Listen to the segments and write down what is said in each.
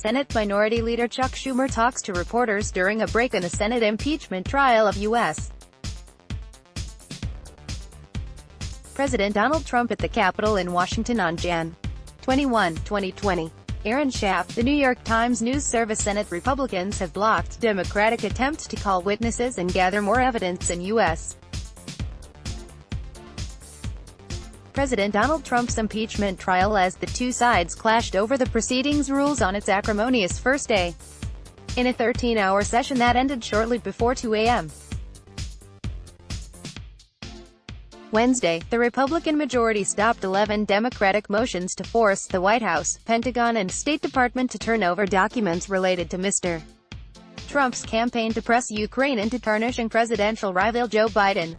Senate Minority Leader Chuck Schumer talks to reporters during a break in the Senate impeachment trial of U.S. President Donald Trump at the Capitol in Washington on Jan. 21, 2020. ERIN SCHAFF, the New York Times news service. Senate Republicans have blocked Democratic attempts to call witnesses and gather more evidence in U.S. President Donald Trump's impeachment trial as the two sides clashed over the proceedings rules on its acrimonious first day. In a 13-hour session that ended shortly before 2 a.m. Wednesday, the Republican majority stopped 11 Democratic motions to force the White House, Pentagon and State Department to turn over documents related to Mr. Trump's campaign to press Ukraine into tarnishing presidential rival Joe Biden.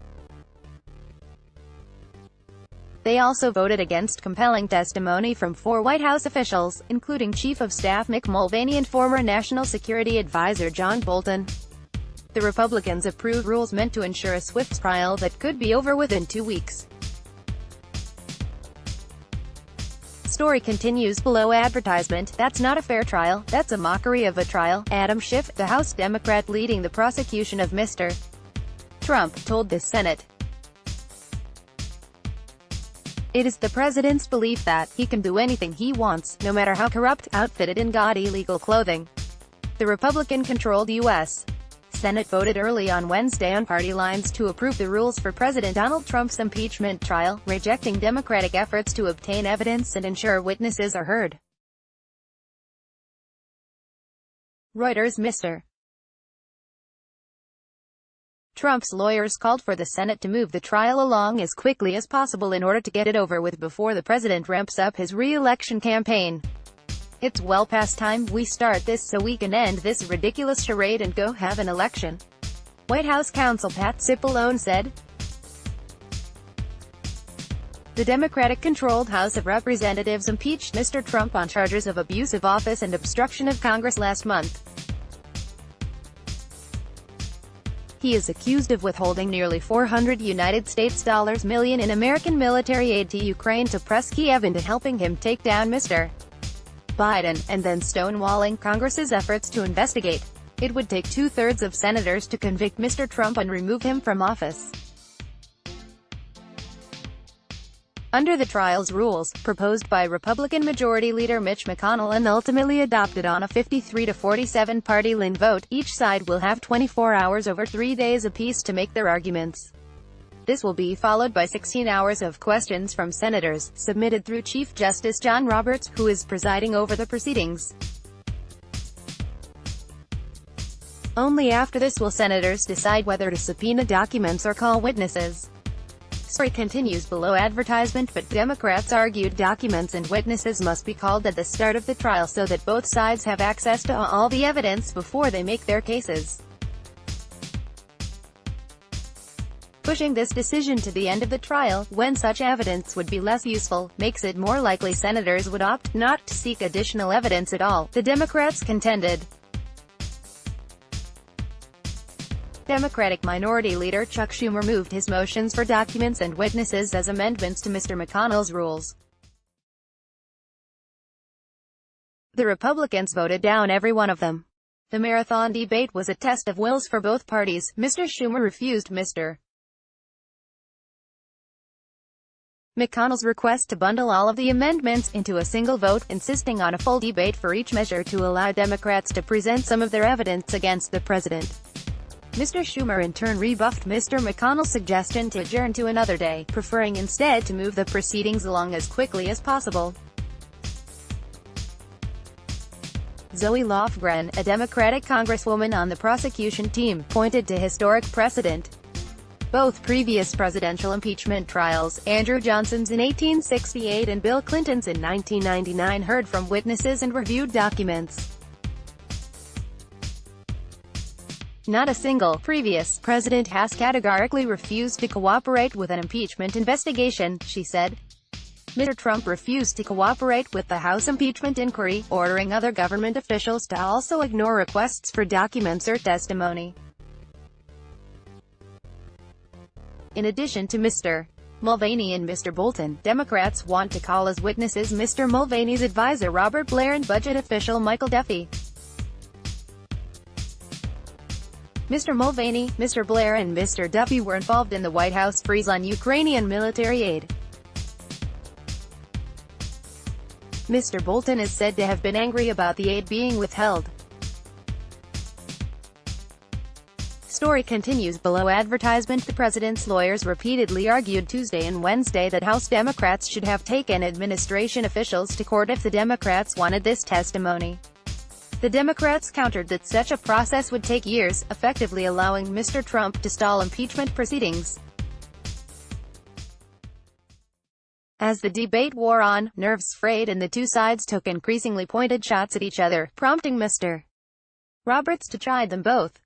They also voted against compelling testimony from 4 White House officials, including Chief of Staff Mick Mulvaney and former National Security Advisor John Bolton. The Republicans approved rules meant to ensure a swift trial that could be over within 2 weeks. Story continues below advertisement. That's not a fair trial. That's a mockery of a trial. Adam Schiff, the House Democrat leading the prosecution of Mr. Trump, told the Senate. It is the president's belief that he can do anything he wants, no matter how corrupt, outfitted in gaudy legal clothing. The Republican-controlled U.S. Senate voted early on Wednesday on party lines to approve the rules for President Donald Trump's impeachment trial, rejecting Democratic efforts to obtain evidence and ensure witnesses are heard. Reuters. Mr. Trump's lawyers called for the Senate to move the trial along as quickly as possible in order to get it over with before the president ramps up his re-election campaign. It's well past time we start this so we can end this ridiculous charade and go have an election, White House counsel Pat Cipollone said. The Democratic-controlled House of Representatives impeached Mr. Trump on charges of abuse of office and obstruction of Congress last month. He is accused of withholding nearly $400 million in American military aid to Ukraine to press Kiev into helping him take down Mr. Biden, and then stonewalling Congress's efforts to investigate. It would take 2/3 of senators to convict Mr. Trump and remove him from office. Under the trial's rules, proposed by Republican Majority Leader Mitch McConnell and ultimately adopted on a 53-47 party-line vote, each side will have 24 hours over 3 days apiece to make their arguments. This will be followed by 16 hours of questions from senators, submitted through Chief Justice John Roberts, who is presiding over the proceedings. Only after this will senators decide whether to subpoena documents or call witnesses. Story continues below advertisement. But Democrats argued documents and witnesses must be called at the start of the trial so that both sides have access to all the evidence before they make their cases. Pushing this decision to the end of the trial, when such evidence would be less useful, makes it more likely senators would opt not to seek additional evidence at all, the Democrats contended. Democratic Minority Leader Chuck Schumer moved his motions for documents and witnesses as amendments to Mr. McConnell's rules. The Republicans voted down every one of them. The marathon debate was a test of wills for both parties. Mr. Schumer refused Mr. McConnell's request to bundle all of the amendments into a single vote, insisting on a full debate for each measure to allow Democrats to present some of their evidence against the president. Mr. Schumer in turn rebuffed Mr. McConnell's suggestion to adjourn to another day, preferring instead to move the proceedings along as quickly as possible. Zoe Lofgren, a Democratic congresswoman on the prosecution team, pointed to historic precedent. Both previous presidential impeachment trials, Andrew Johnson's in 1868 and Bill Clinton's in 1999, heard from witnesses and reviewed documents. Not a single previous president has categorically refused to cooperate with an impeachment investigation, she said. Mr. Trump refused to cooperate with the House impeachment inquiry, ordering other government officials to also ignore requests for documents or testimony. In addition to Mr. Mulvaney and Mr. Bolton. Democrats want to call as witnesses Mr. Mulvaney's advisor Robert Blair and budget official Michael Duffy. Mr. Mulvaney, Mr. Blair and Mr. Duffy were involved in the White House freeze on Ukrainian military aid. Mr. Bolton is said to have been angry about the aid being withheld. Story continues below. Advertisement. The president's lawyers repeatedly argued Tuesday and Wednesday that House Democrats should have taken administration officials to court if the Democrats wanted this testimony. The Democrats countered that such a process would take years, effectively allowing Mr. Trump to stall impeachment proceedings. As the debate wore on, nerves frayed and the two sides took increasingly pointed shots at each other, prompting Mr. Roberts to chide them both.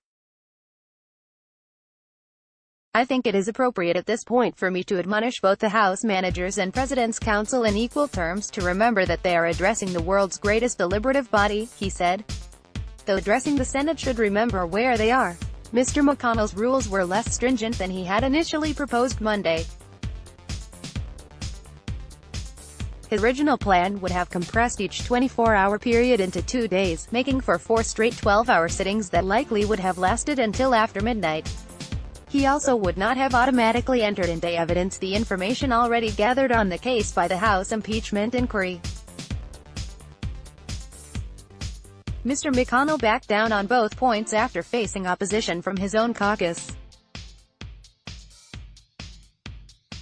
I think it is appropriate at this point for me to admonish both the House managers and President's Council in equal terms to remember that they are addressing the world's greatest deliberative body, he said. Though addressing the Senate should remember where they are. Mr. McConnell's rules were less stringent than he had initially proposed Monday. His original plan would have compressed each 24-hour period into 2 days, making for 4 straight 12-hour sittings that likely would have lasted until after midnight. He also would not have automatically entered into evidence the information already gathered on the case by the House impeachment inquiry. Mr. McConnell backed down on both points after facing opposition from his own caucus.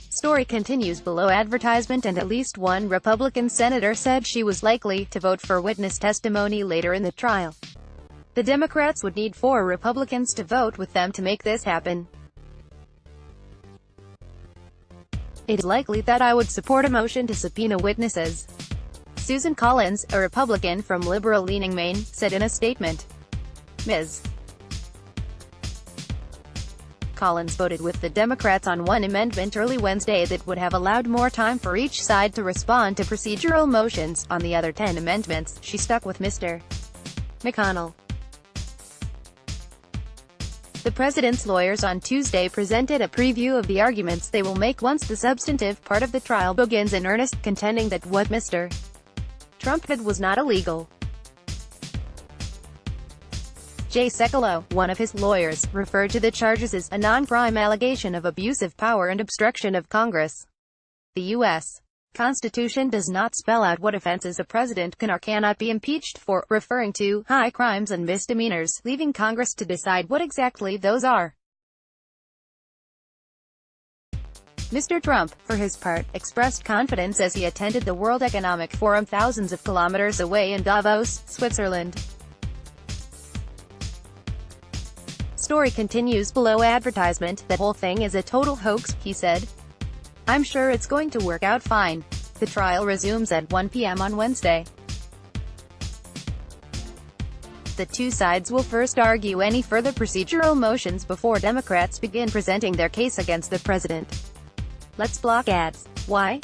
Story continues below. Advertisement. And at least one Republican senator said she was likely to vote for witness testimony later in the trial. The Democrats would need 4 Republicans to vote with them to make this happen. It is likely that I would support a motion to subpoena witnesses. Susan Collins, a Republican from liberal-leaning Maine, said in a statement. Ms. Collins voted with the Democrats on one amendment early Wednesday that would have allowed more time for each side to respond to procedural motions. On the other 10 amendments, she stuck with Mr. McConnell. The president's lawyers on Tuesday presented a preview of the arguments they will make once the substantive part of the trial begins in earnest, contending that what Mr. Trump did was not illegal. Jay Sekulow, one of his lawyers, referred to the charges as a non-crime allegation of abuse of power and obstruction of Congress. The U.S. Constitution does not spell out what offenses a president can or cannot be impeached for, referring to high crimes and misdemeanors, leaving Congress to decide what exactly those are. Mr. Trump, for his part, expressed confidence as he attended the World Economic Forum thousands of kilometers away in Davos, Switzerland. Story continues below. Advertisement. That whole thing is a total hoax, he said. I'm sure it's going to work out fine. The trial resumes at 1 p.m. on Wednesday. The two sides will first argue any further procedural motions before Democrats begin presenting their case against the president. Let's block ads. Why?